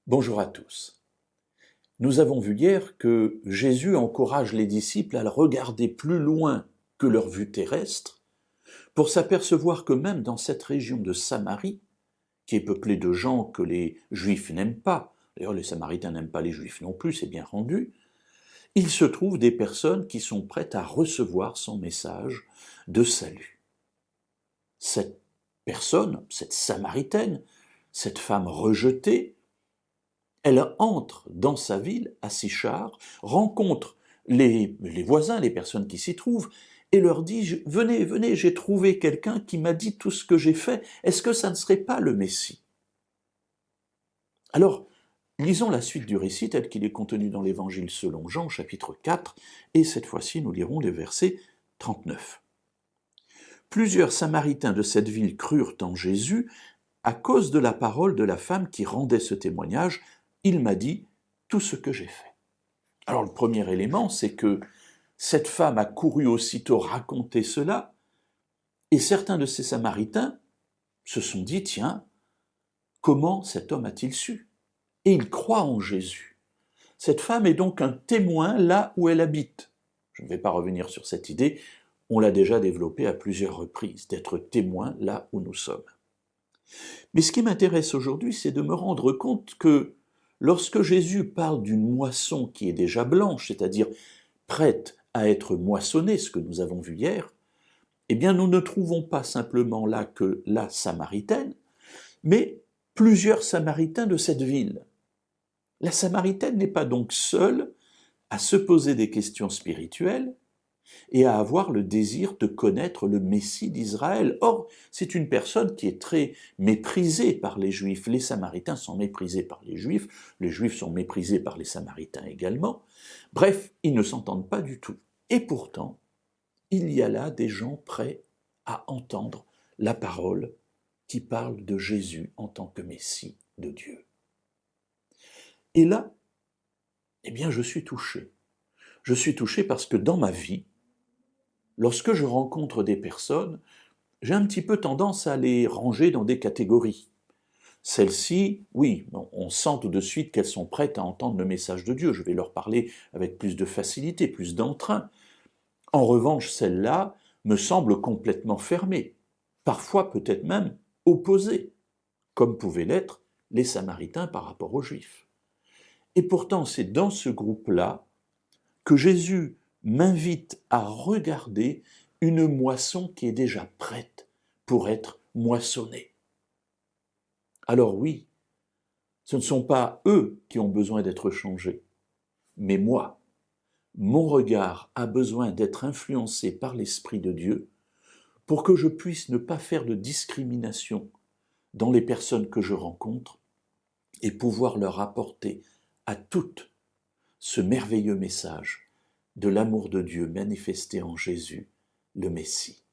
Bonjour à tous. Nous avons vu hier que Jésus encourage les disciples à regarder plus loin que leur vue terrestre pour s'apercevoir que même dans cette région de Samarie, qui est peuplée de gens que les Juifs n'aiment pas, d'ailleurs les Samaritains n'aiment pas les Juifs non plus, c'est bien rendu, il se trouve des personnes qui sont prêtes à recevoir son message de salut. Cette personne, cette Samaritaine, cette femme rejetée, elle entre dans sa ville, à Sichar, rencontre les voisins, les personnes qui s'y trouvent, et leur dit « Venez, venez, j'ai trouvé quelqu'un qui m'a dit tout ce que j'ai fait, est-ce que ça ne serait pas le Messie ?» Alors, lisons la suite du récit tel qu'il est contenu dans l'Évangile selon Jean, chapitre 4, et cette fois-ci nous lirons les versets 39. Plusieurs Samaritains de cette ville crurent en Jésus à cause de la parole de la femme qui rendait ce témoignage. Il m'a dit tout ce que j'ai fait. Alors le premier élément, c'est que cette femme a couru aussitôt raconter cela, et certains de ces Samaritains se sont dit, tiens, comment cet homme a-t-il su? Et ils croient en Jésus. Cette femme est donc un témoin là où elle habite. Je ne vais pas revenir sur cette idée, on l'a déjà développée à plusieurs reprises, d'être témoin là où nous sommes. Mais ce qui m'intéresse aujourd'hui, c'est de me rendre compte que lorsque Jésus parle d'une moisson qui est déjà blanche, c'est-à-dire prête à être moissonnée, ce que nous avons vu hier, eh bien nous ne trouvons pas simplement là que la Samaritaine, mais plusieurs Samaritains de cette ville. La Samaritaine n'est pas donc seule à se poser des questions spirituelles et à avoir le désir de connaître le Messie d'Israël. Or, c'est une personne qui est très méprisée par les Juifs. Les Samaritains sont méprisés par les Juifs sont méprisés par les Samaritains également. Bref, ils ne s'entendent pas du tout. Et pourtant, il y a là des gens prêts à entendre la parole qui parle de Jésus en tant que Messie de Dieu. Et là, eh bien, je suis touché. Je suis touché parce que dans ma vie, lorsque je rencontre des personnes, j'ai un petit peu tendance à les ranger dans des catégories. Celles-ci, oui, on sent tout de suite qu'elles sont prêtes à entendre le message de Dieu. Je vais leur parler avec plus de facilité, plus d'entrain. En revanche, celles-là me semblent complètement fermées, parfois peut-être même opposées, comme pouvaient l'être les Samaritains par rapport aux Juifs. Et pourtant, c'est dans ce groupe-là que Jésus m'invite à regarder une moisson qui est déjà prête pour être moissonnée. Alors oui, ce ne sont pas eux qui ont besoin d'être changés, mais moi. Mon regard a besoin d'être influencé par l'Esprit de Dieu pour que je puisse ne pas faire de discrimination dans les personnes que je rencontre et pouvoir leur apporter à toutes ce merveilleux message de l'amour de Dieu manifesté en Jésus, le Messie.